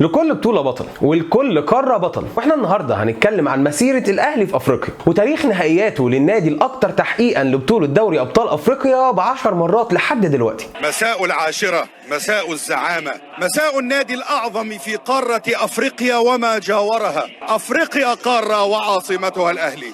لكل بطولة بطل ولكل قارة بطل، واحنا النهارده هنتكلم عن مسيرة الأهلي في أفريقيا وتاريخ نهائياته للنادي الأكثر تحقيقا لبطولة دوري أبطال أفريقيا ب10 مرات لحد دلوقتي. مساء العاشرة، مساء الزعامة، مساء النادي الأعظم في قارة أفريقيا وما جاورها. أفريقيا قارة وعاصمتها الأهلي.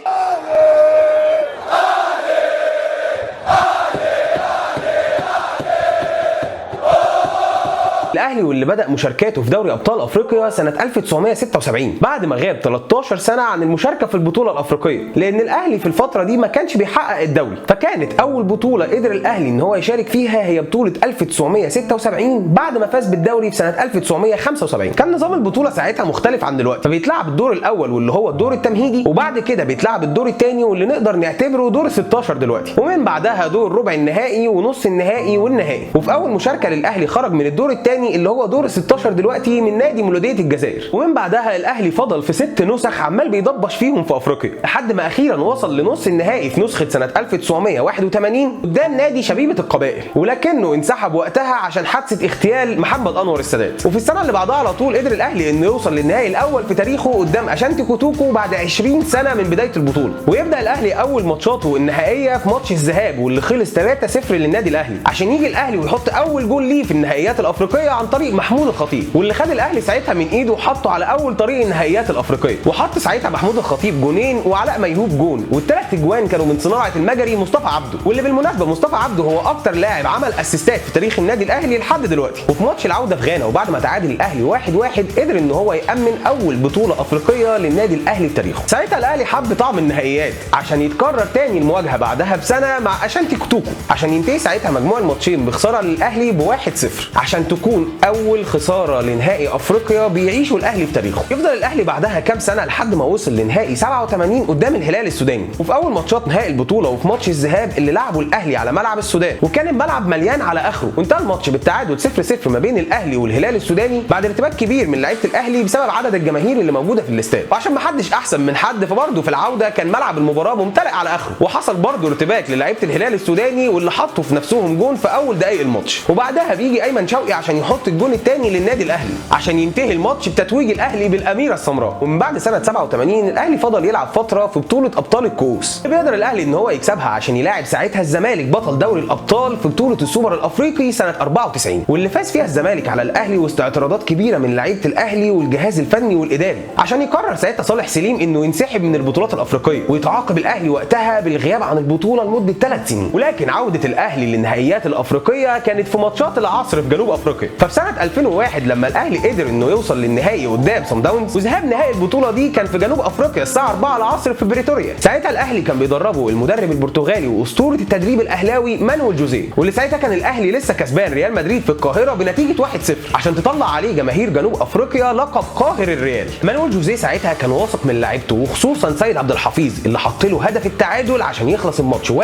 الأهلي واللي بدأ مشاركاته في دوري أبطال أفريقيا سنة 1976 بعد ما غاب 13 سنة عن المشاركة في البطولة الأفريقية، لأن الأهلي في الفترة دي ما كانش بيحقق الدوري، فكانت أول بطولة قدر الأهلي إن هو يشارك فيها هي بطولة 1976 بعد ما فاز بالدوري في سنة 1975. كان نظام البطولة ساعتها مختلف عن دلوقتي، فبيتلعب الدور الأول واللي هو الدور التمهيدي، وبعد كده بيتلعب الدور الثاني واللي نقدر نعتبره دور 16 دلوقتي، ومن بعدها دور ربع النهائي ونص النهائي والنهائي. وفي أول مشاركة للأهلي خرج من الدور الثاني اللي هو دور 16 دلوقتي من نادي مولودية الجزائر، ومن بعدها الاهلي فضل في 6 نسخ عمال بيضبش فيهم في افريقيا لحد ما اخيرا وصل لنص النهائي في نسخة سنة 1981 قدام نادي شبيبة القبائل، ولكنه انسحب وقتها عشان حادثة اغتيال محمد انور السادات. وفي السنة اللي بعدها على طول قدر الاهلي انه يوصل للنهائي الاول في تاريخه قدام اشانتي كوتوكو بعد 20 سنة من بداية البطولة. ويبدأ الاهلي اول ماتشاته النهائية في ماتش الذهاب واللي خلص 3-0 للنادي الاهلي، عشان يجي الاهلي ويحط اول جول ليه في النهائيات الافريقية عن طريق محمود الخطيب، واللي خد الاهلي ساعتها من ايده وحطه على اول طريق النهائيات الافريقيه. وحط ساعتها محمود الخطيب جونين وعلاء ميهوب جون، والثلاث اجوان كانوا من صناعه المجري مصطفى عبده، واللي بالمناسبه مصطفى عبده هو اكتر لاعب عمل اسيستات في تاريخ النادي الاهلي لحد دلوقتي. وفي ماتش العوده في غانا وبعد ما تعادل الاهلي 1-1 قدر ان هو يامن اول بطوله افريقيه للنادي الاهلي في تاريخه. ساعتها الاهلي حب طعم النهائيات عشان يتكرر تاني المواجهه بعدها بسنه مع اشانتي كوتوكو، عشان ينتهي ساعتها مجموع الماتشين بخساره للاهلي ب1-0، عشان تكون اول خساره لنهائي افريقيا بيعيشوا الاهلي في تاريخه. يفضل الاهلي بعدها كام سنه لحد ما وصل لنهائي 87 قدام الهلال السوداني، وفي اول ماتشات نهائي البطوله وفي ماتش الذهاب اللي لعبه الاهلي على ملعب السودان، وكان الملعب مليان على اخره، وانتهى الماتش بالتعادل 0-0 ما بين الاهلي والهلال السوداني بعد ارتباك كبير من لعيبه الاهلي بسبب عدد الجماهير اللي موجوده في الاستاد. وعشان ما حدش احسن من حد فبرضه في العوده كان ملعب المباراه ممتلئ على اخره، وحصل برضه ارتباك للعيبه الهلال السوداني واللي حطوا في نفسهم جون في اول دقائق الماتش، وبعدها بيجي ايمن شوقي عشان يحط الجون الثاني للنادي الاهلي عشان ينتهي الماتش بتتويج الاهلي بالاميره السمراء. ومن بعد سنه 87 الاهلي فضل يلعب فتره في بطوله ابطال الكؤوس، بيقدر الاهلي ان هو يكسبها عشان يلاعب ساعتها الزمالك بطل دوري الابطال في بطوله السوبر الافريقي سنه 94، واللي فاز فيها الزمالك على الاهلي وسط اعتراضات كبيره من لعيبه الاهلي والجهاز الفني والاداري، عشان يقرر ساعتها صالح سليم انه ينسحب من البطولات الافريقيه ويتعاقب الاهلي وقتها بالغياب عن البطوله لمده 3 سنين. ولكن عوده الاهلي للنهائيات الافريقيه كانت في ماتشات العصر في جنوب افريقيا. ففي سنه 2001 لما الاهلي قدر انه يوصل للنهائي قدام صن داونز، وذهاب نهائي البطوله دي كان في جنوب افريقيا الساعه 4 العصر في بريتوريا. ساعتها الاهلي كان بيدربه المدرب البرتغالي واسطوره التدريب الاهلاوي مانويل جوزيه، واللي ساعتها كان الاهلي لسه كسبان ريال مدريد في القاهره بنتيجه 1-0 عشان تطلع عليه جماهير جنوب افريقيا لقب قاهر الريال. مانويل جوزيه ساعتها كان واثق من لعيبته وخصوصا سيد عبد الحفيظ اللي حط له هدف التعادل عشان يخلص الماتش 1-1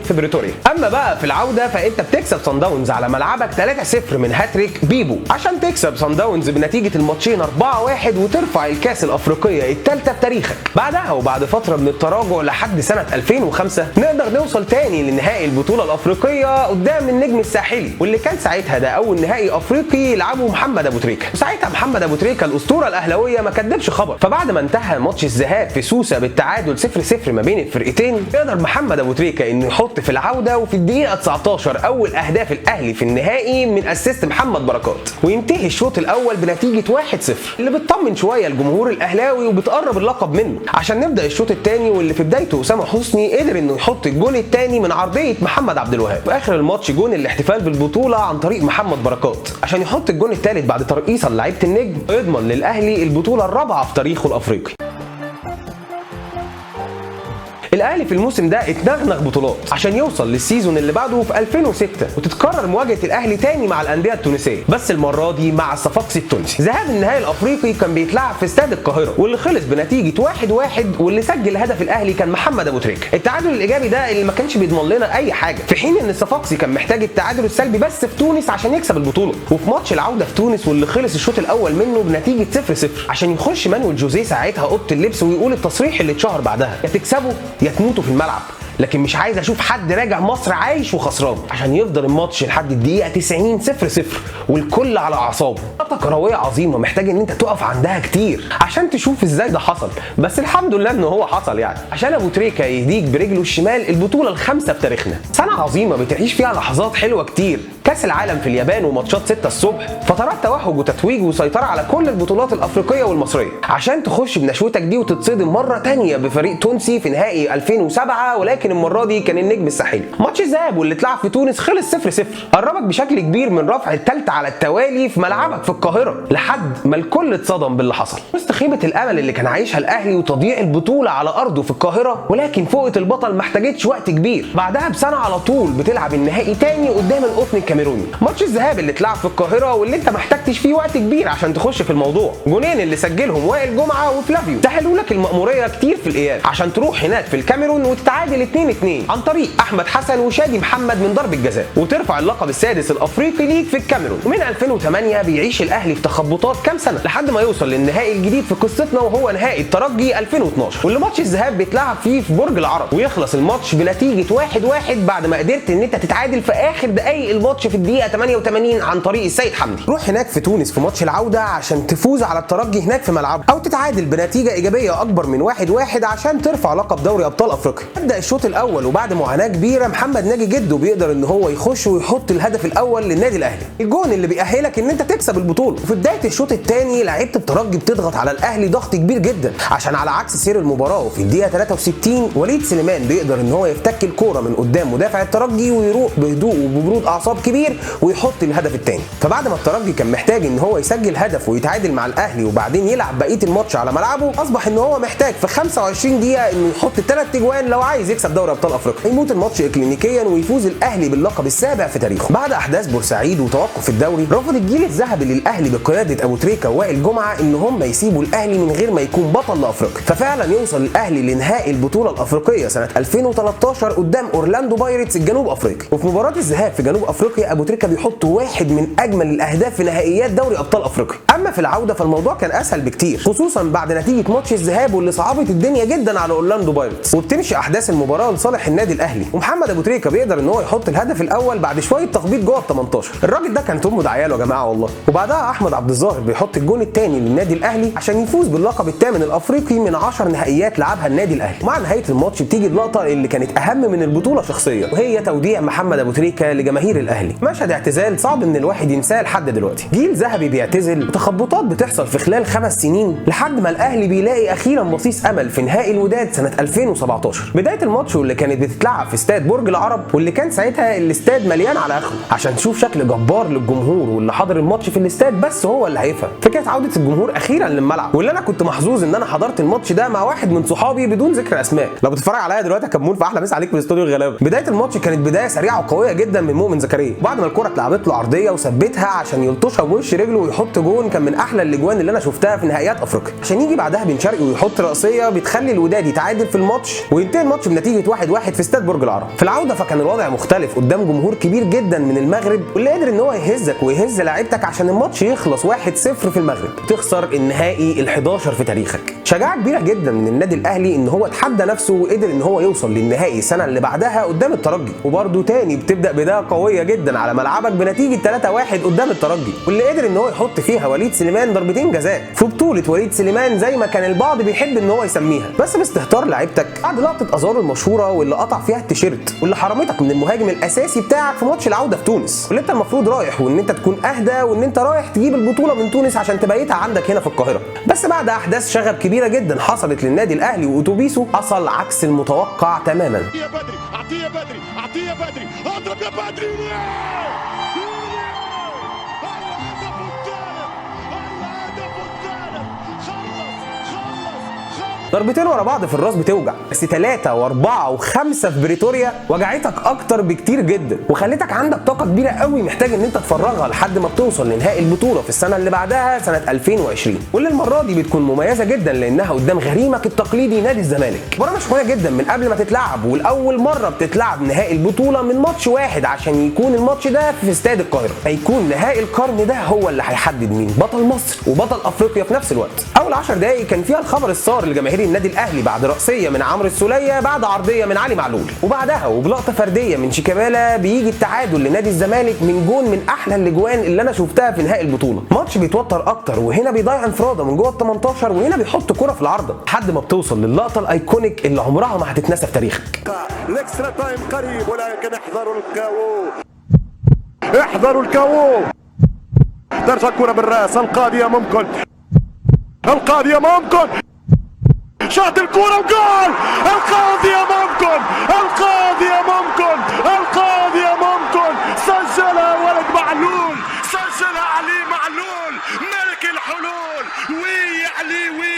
في بريتوريا. اما بقى في العوده فانت بتكسب صن داونز على ملعبك 3-0 من هاتريك بيبو عشان تكسب صن داونز بنتيجه الماتشين 4-1 وترفع الكاس الافريقيه الثالثه في تاريخك. بعدها وبعد فتره من التراجع لحد سنه 2005 نقدر نوصل تاني لنهائي البطوله الافريقيه قدام النجم الساحلي، واللي كان ساعتها ده اول نهائي افريقي يلعبه محمد ابو تريكه. وساعتها محمد ابو تريكه الاسطوره الاهلاويه ما كدبش خبر، فبعد ما انتهى ماتش الذهاب في سوسه بالتعادل 0-0 ما بين الفرقتين يقدر محمد ابو تريكه انه يحط في العوده وفي الدقيقه 19 اول اهداف الاهلي في النهائي من اسيست محمد بركات، وينتهي الشوط الاول بنتيجه 1-0 اللي بتطمن شويه الجمهور الاهلاوي وبتقرب اللقب منه، عشان نبدا الشوط الثاني واللي في بدايته اسامه حسني قدر انه يحط الجون الثاني من عرضيه محمد عبد الوهاب، واخر الماتش جون الاحتفال بالبطوله عن طريق محمد بركات عشان يحط الجون الثالث بعد ترقيصه لعيبه النجم ويضمن للاهلي البطوله الرابعه في تاريخه الافريقي. الاهلي في الموسم ده اتنغنغ بطولات عشان يوصل للسيزون اللي بعده في 2006 وتتكرر مواجهه الاهلي تاني مع الانديه التونسيه، بس المره دي مع الصفاقسي التونسي. ذهاب النهائي الافريقي كان بيتلعب في استاد القاهره واللي خلص بنتيجه 1-1 واللي سجل هدف الاهلي كان محمد ابو تريكه. التعادل الايجابي ده اللي ما كانش بيضمن لنا اي حاجه، في حين ان الصفاقسي كان محتاج التعادل السلبي بس في تونس عشان يكسب البطوله. وفي ماتش العوده في تونس واللي خلص الشوط الاول منه بنتيجه 0-0 عشان يخش مانويل جوزيه ساعتها اوضه اللبس ويقول التصريح اللي اتشهر بعدها: يا تكسبوا يا تموتوا في الملعب، لكن مش عايز اشوف حد راجع مصر عايش وخسران، عشان يفضل الماتش لحد الدقيقه 90 0-0 والكل على اعصابه. لقطه كرويه عظيمه محتاج ان انت تقف عندها كتير عشان تشوف ازاي ده حصل، بس الحمد لله ان هو حصل يعني، عشان ابو تريكه يهديك برجله الشمال البطوله الخامسه في تاريخنا. سنه عظيمه بتعيش فيها لحظات حلوه كتير، كاس العالم في اليابان وماتشات 6 الصبح، فترات توهج وتتويج وسيطره على كل البطولات الافريقيه والمصريه، عشان تخش بنشوتك دي وتتصدم مره تانية بفريق تونسي في نهائي 2007، ولكن المره دي كان النجم الساحلي. ماتش الذهاب واللي اتلعب في تونس خلص 0-0، قربك بشكل كبير من رفع الثالثه على التوالي في ملعبك في القاهره، لحد ما الكل اتصدم باللي حصل وسط خيبه الامل اللي كان عايشها الاهلي وتضييع البطوله على ارضه في القاهره. ولكن فوقة البطل ما احتاجتش وقت كبير، بعدها بسنه على طول بتلعب النهائي تاني قدام القطن الكاميروني. ماتش الذهاب اللي اتلعب في القاهره واللي انت ما احتاجتش فيه وقت كبير عشان تخش في الموضوع، جونين اللي سجلهم وائل جمعه وفلافيو سهلوا لك المأموريه كتير في الاياب عشان تروح هناك في الكاميرون وتتعادل 2-2 عن طريق احمد حسن وشادي محمد من ضربه جزاء، وترفع اللقب السادس الافريقي ليك في الكاميرون. ومن 2008 بيعيش الاهلي في تخبطات كام سنه لحد ما يوصل للنهائي الجديد في قصتنا، وهو نهائي الترجي 2012، واللي ماتش الذهاب بيتلعب فيه في برج العرب، ويخلص الماتش بنتيجه 1-1 بعد ما قدرت ان انت تتعادل في اخر دقائق الماتش في الدقيقه 88 عن طريق السيد حمدي. روح هناك في تونس في ماتش العوده عشان تفوز على الترجي هناك في ملعبه، او تتعادل بنتيجه ايجابيه اكبر من 1-1 عشان ترفع لقب دوري ابطال افريقيا. بدا الشوط الاول وبعد معاناه كبيره محمد ناجي جده بيقدر ان هو يخش ويحط الهدف الاول للنادي الاهلي، الجون اللي بيأهلك ان انت تكسب البطوله. وفي بدايه الشوط الثاني لعيبه الترجي بتضغط على الاهلي ضغط كبير جدا، عشان على عكس سير المباراه وفي الدقيقه 63 وليد سليمان بيقدر ان هو يفتك الكوره من قدام مدافع الترجي ويروح بهدوء وببرود اعصاب كبير ويحط الهدف الثاني. فبعد ما الترجي كان محتاج ان هو يسجل هدف ويتعادل مع الاهلي وبعدين يلعب بقيه الماتش على ملعبه، اصبح ان هو محتاج في 25 دقيقه انه يحط 3 اجوان لو عايز يكسب دوري ابطال افريقيا. يموت الماتش اكلينيكيا ويفوز الاهلي باللقب السابع في تاريخه. بعد احداث بورسعيد وتوقف الدوري، رفض الجيل الذهبي للاهلي بقياده ابو تريكه ووائل جمعه ان هم يسيبوا الاهلي من غير ما يكون بطل لافريقيا، ففعلا يوصل الاهلي لنهائي البطوله الافريقيه سنه 2013 قدام اورلاندو بايرتس الجنوب افريقي. وفي مباراه الذهاب في جنوب افريقيا ابو تريكه بيحط واحد من اجمل الاهداف في نهائيات دوري ابطال افريقيا. اما في العوده فالموضوع كان اسهل بكتير، خصوصا بعد نتيجه ماتش الذهاب واللي صعبت الدنيا جدا على اورلاندو بايرتس، وبتمشي احداث المباراه لصالح النادي الاهلي، ومحمد ابو تريكه بيقدر ان هو يحط الهدف الاول بعد شويه تخبيط جوه ال 18. الراجل ده كان توم دعياله يا جماعه والله. وبعدها احمد عبد الظاهر بيحط الجون الثاني للنادي الاهلي عشان يفوز باللقب الثامن الافريقي من 10 نهائيات لعبها النادي الاهلي. ومع نهايه الماتش بتيجي اللقطه اللي كانت اهم من البطوله شخصيا، وهي توديع محمد ابو تريكه لجماهير الاهلي. مشهد اعتزال صعب ان الواحد ينساه لحد دلوقتي. جيل ذهبي بيعتزل، وتخبطات بتحصل في خلال 5 سنين لحد ما الاهلي بيلاقي اخيرا بصيص امل في نهائي الوداد سنه 2017. بدايه الماتش واللي كانت بتتلعب في استاد برج العرب، واللي كان ساعتها الاستاد مليان على اخره عشان تشوف شكل جبار للجمهور، واللي حاضر الماتش في الاستاد بس هو اللي هيفهم فكره عوده الجمهور اخيرا للملعب. واللي انا كنت محظوظ ان انا حضرت الماتش ده مع واحد من صحابي بدون ذكر اسماء. لو بتتفرج عليا دلوقتي يا كمون فاحلى مسا عليك في الاستوديو الغلابه. بدايه الماتش كانت بدايه سريعه وقويه جدا من مؤمن زكريا، بعد ما الكره اتلعبت له عرضيه وثبتها عشان يلطشها بوش رجله ويحط جون كان من احلى الاجوان اللي انا شفتها في نهائيات افريقيا، عشان يجي بعدها بن شرقي ويحط راسيه بتخلي الوداد يتعادل في الماتش وينتهي الماتش بنتيجه 1-1 في استاد برج العرب. في العوده فكان الوضع مختلف قدام جمهور كبير جدا من المغرب، واللي قدر ان هو يهزك ويهز لعيبتك عشان الماتش يخلص 1-0 في المغرب، تخسر النهائي ال11 في تاريخك. شجاعه كبيره جدا من النادي الاهلي ان هو اتحدى نفسه وقدر ان هو يوصل للنهائي السنه اللي بعدها قدام الترجي، وبرده تاني بتبدا بدايه قويه جدا على ملعبك بنتيجه 3-1 قدام الترجي، واللي قدر ان هو يحط فيها وليد سليمان ضربتين جزاء في بطوله وليد سليمان زي ما كان البعض بيحب ان هو يسميها، بس باستهتار لعيبتك بعد لقطه ازارو المشهوره واللي قطع فيها التيشيرت، واللي حرمتك من المهاجم الاساسي بتاعك في ماتش العوده في تونس، واللي انت المفروض رايح وان انت تكون اهدى وان انت رايح تجيب البطوله من تونس عشان تبيتها عندك هنا في القاهره. بس بعد احداث شغب كبيره جدا حصلت للنادي الاهلي واتوبيسه حصل عكس المتوقع تماما. يا بدري اعطيه بدري اعطيه بدري اضرب يا بدري ضربتين ورا بعض في الراس بتوجع، بس 3 و4 و5 في بريتوريا وجعتك اكتر بكتير جدا، وخلتك عندك طاقه كبيره قوي محتاج ان انت تفرغها لحد ما بتوصل لنهائي البطوله في السنه اللي بعدها سنه 2020، واللي المره دي بتكون مميزه جدا لانها قدام غريمك التقليدي نادي الزمالك. مباراه مشهوره جدا من قبل ما تتلعب، والاول مره بتتلعب نهائي البطوله من ماتش واحد عشان يكون الماتش ده في استاد القاهره، هيكون نهائي القرن ده هو اللي هيحدد مين بطل مصر وبطل افريقيا في نفس الوقت. اول 10 دقائق كان فيها الخبر السار لجماهير ليه النادي الاهلي بعد رأسية من عمرو السولية بعد عرضية من علي معلول، وبعدها وبلقطة فردية من شيكابالا بيجي التعادل لنادي الزمالك من جون من احلى الاجوان اللي انا شفتها في نهائي البطولة. ماتش بيتوتر اكتر، وهنا بيضيع انفرادة من جوه ال 18 وهنا بيحط كرة في العارضة لحد ما بتوصل للقطة الايكونيك اللي عمرها ما هتتنسى في تاريخك. الاكسترا تايم قريب، ولكن احذروا الكاو، احذروا الكاو. ترجع الكرة بالراس، القاضية ممكن، القاضية ممكن، شاط الكرة وجول. القاضية ممكن، القاضية ممكن، القاضية ممكن. سجلها ولد معلول، سجلها علي معلول، ملك الحلول. وي يا علي وي.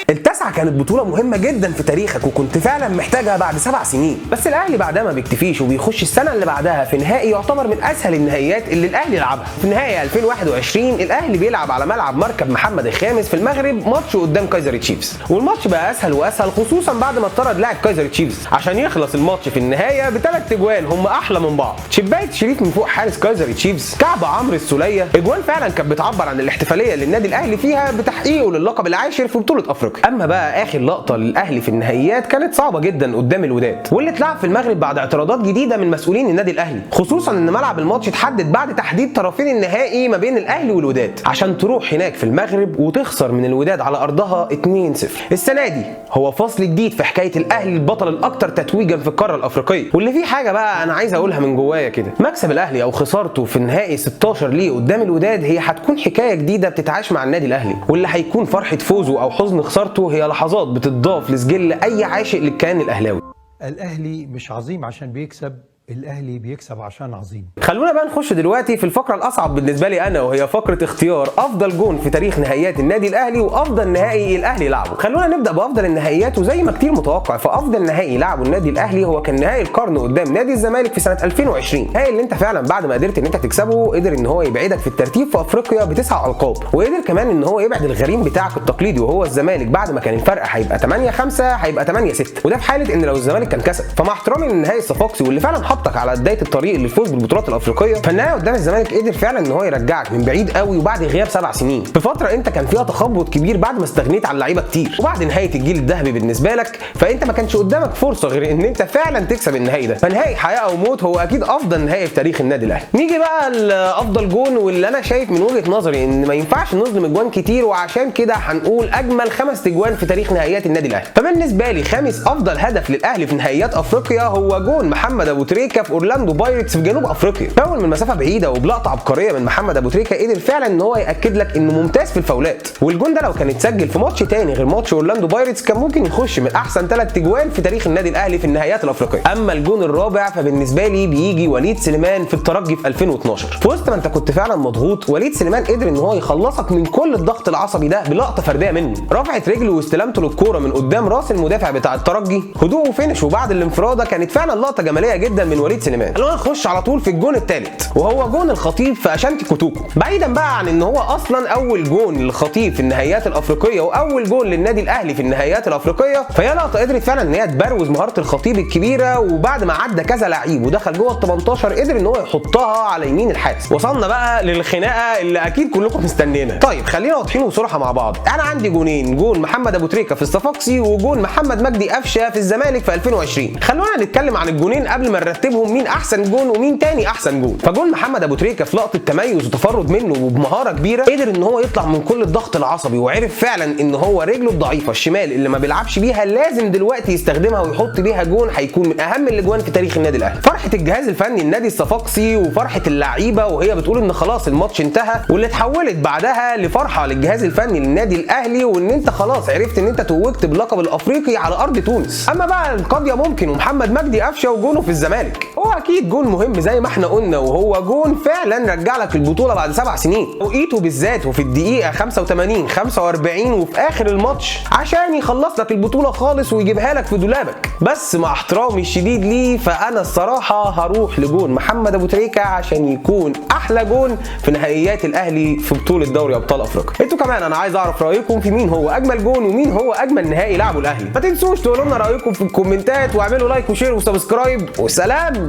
التاسعة كانت بطولة مهمة جدا في تاريخك وكنت فعلا محتاجها بعد 7 سنين، بس الاهلي بعدها ما بيكتفيش وبيخش السنة اللي بعدها في نهائي يعتبر من اسهل النهائيات اللي الاهلي لعبها. في نهائي 2021 الاهلي بيلعب على ملعب مركب محمد الخامس في المغرب ماتش قدام كايزر تشيفز، والماتش بقى اسهل واسهل خصوصا بعد ما اتطرد لاعب كايزر تشيفز عشان يخلص الماتش في النهاية ب3 اجوان هم احلى من بعض. شباية شريف من فوق حارس كايزر تشيفز، كعب عمرو السولية، اجوان فعلا كانت بتعبر عن الاحتفالية اللي النادي الاهلي فيها بتحقيقه للقب العاشر في بطولة افريقيا. اما بقى اخر لقطة للاهلي في النهائيات كانت صعبة جدا قدام الوداد، واللي اتلعب في المغرب بعد اعتراضات جديدة من مسؤولين النادي الاهلي، خصوصا ان ملعب الماتش اتحدد بعد تحديد طرفين النهائي ما بين الاهلي والوداد عشان تروح هناك في المغرب وتخسر من الوداد على ارضها 2-0. السنة دي هو فصل جديد في حكاية الاهلي البطل الاكثر تتويجا في القارة الافريقية، واللي فيه حاجة بقى انا عايز اقولها من جوايا كده، مكسب الاهلي او خسارته في النهائي 16 ليه قدام الوداد هي هتكون حكاية جديدة بتتعاش مع النادي الاهلي، واللي هيكون فرحة فوزه او حزن خسارته هي لحظات بتضاف لسجل اي عاشق للكيان الاهلاوي. الاهلي مش عظيم عشان بيكسب، الاهلي بيكسب عشان عظيم. خلونا بقى نخش دلوقتي في الفقره الاصعب بالنسبه لي انا، وهي فقره اختيار افضل جون في تاريخ نهائيات النادي الاهلي وافضل نهائي الاهلي لعبه. خلونا نبدا بافضل النهائيات، وزي ما كتير متوقع فافضل نهائي لعبه النادي الاهلي هو كان نهائي القرن قدام نادي الزمالك في سنه 2020. النهائي اللي انت فعلا بعد ما قدرت ان انت تكسبه قدر ان هو يبعدك في الترتيب في افريقيا ب9 القاب، وقدر كمان ان هو يبعد الغريم بتاعك التقليدي وهو الزمالك بعد ما كان الفرق هيبقى 8-5 هيبقى 8-6، وده في حاله ان لو الزمالك كان كسب. فمع احترامي للنهائي الصفاقسي واللي فعلا حطك على بدايه الطريق للفوز بالبطولات الافريقيه، فالنهائي قدام الزمالك قدر فعلا ان هو يرجعك من بعيد قوي وبعد غياب 7 سنين في فتره انت كان فيها تخبط كبير بعد ما استغنيت عن لعيبه كتير، وبعد نهايه الجيل الذهبي بالنسبه لك فانت ما كانش قدامك فرصه غير ان انت فعلا تكسب النهائي ده. فنهائي حياه او موت هو اكيد افضل نهائي في تاريخ النادي الاهلي. نيجي بقى لافضل جون، واللي انا شايف من وجهه نظري ان ما ينفعش نظلم اجوان كتير، وعشان كده هنقول اجمل 5 اجوان في تاريخ نهائيات النادي الاهلي. فبالنسبه لي خامس افضل هدف للاهلي في نهائيات افريقيا هو جون محمد ابو تريكه في اورلاندو بايرتس في جنوب افريقيا. فاول من مسافه بعيده وبلقطه عبقريه من محمد ابو تريكه قدر فعلا ان هو ياكد لك انه ممتاز في الفاولات، والجون ده لو كان اتسجل في ماتش تاني غير ماتش اورلاندو بايرتس كان ممكن يخش من احسن 3 اجوان في تاريخ النادي الاهلي في النهائيات الافريقيه. اما الجون الرابع فبالنسبه لي بيجي وليد سليمان في الترجي في 2012. في وسط ما انت كنت فعلا مضغوط وليد سليمان قدر ان هو يخلصك من كل الضغط العصبي ده بلقطه فرديه منه، رفعت رجله واستلامته للكوره من قدام راس المدافع بتاع الترجي، هدوء وفينش وبعد الانفراده كانت فعلا لقطه جماليه جدا من وليد سليمان. خلونا نخش على طول في الجون الثالث وهو جون الخطيب في اشانتي كوتوكو. بعيدا بقى عن ان هو اصلا اول جون للخطيب في النهائيات الافريقيه واول جون للنادي الاهلي في النهائيات الافريقيه، فهي لقطه قدرت فعلا ان هي تبروز مهاره الخطيب الكبيره، وبعد ما عدى كذا لعيب ودخل جوه ال 18 قدر ان هو يحطها على يمين الحارس. وصلنا بقى للخناقه اللي اكيد كلكم مستنيينها. طيب خلينا واضحين وصراحه مع بعض، انا عندي جونين، جون محمد ابو تريكه في الصفاقسي وجون محمد مجدي قفشه في الزمالك في 2020. خلونا نتكلم عن الجونين قبل ما نرتبهم مين احسن جون ومين تاني احسن جون. فجون محمد ابو تريكه في لقطه تميز وتفرد منه وبمهاره كبيره قدر ان هو يطلع من كل الضغط العصبي، وعرف فعلا ان هو رجله الضعيفه الشمال اللي ما بيلعبش بيها لازم دلوقتي يستخدمها ويحط بيها جون هيكون من اهم الاجوان في تاريخ النادي الاهلي. فرحه الجهاز الفني النادي الصفاقسي وفرحه اللعيبه وهي بتقول ان خلاص الماتش انتهى، واللي اتحولت بعدها لفرحه للجهاز الفني للنادي الاهلي وان انت خلاص عرفت ان انت توجت باللقب الافريقي على ارض تونس. اما بقى القضيه ممكن ومحمد مجدي قفشه وجونه في الزمالك، هو اكيد جون مهم زي ما احنا قلنا، وهو جون فعلا رجع لك البطوله بعد 7 سنين، توقيته بالذات وفي الدقيقه 85 45 وفي اخر الماتش عشان يخلص لك البطوله خالص ويجيبها لك في دولابك. بس مع احترامي الشديد ليه فانا الصراحه هروح لجون محمد ابو تريكه عشان يكون احلى جون في نهائيات الاهلي في بطوله دوري ابطال افريقيا. انتوا كمان انا عايز اعرف رايكم في مين هو اجمل جون ومين هو اجمل نهائي لعبه الاهلي. ما تنسوش تقولوا لنا رايكم في الكومنتات واعملوا لايك وشير وسبسكرايب، وسلام.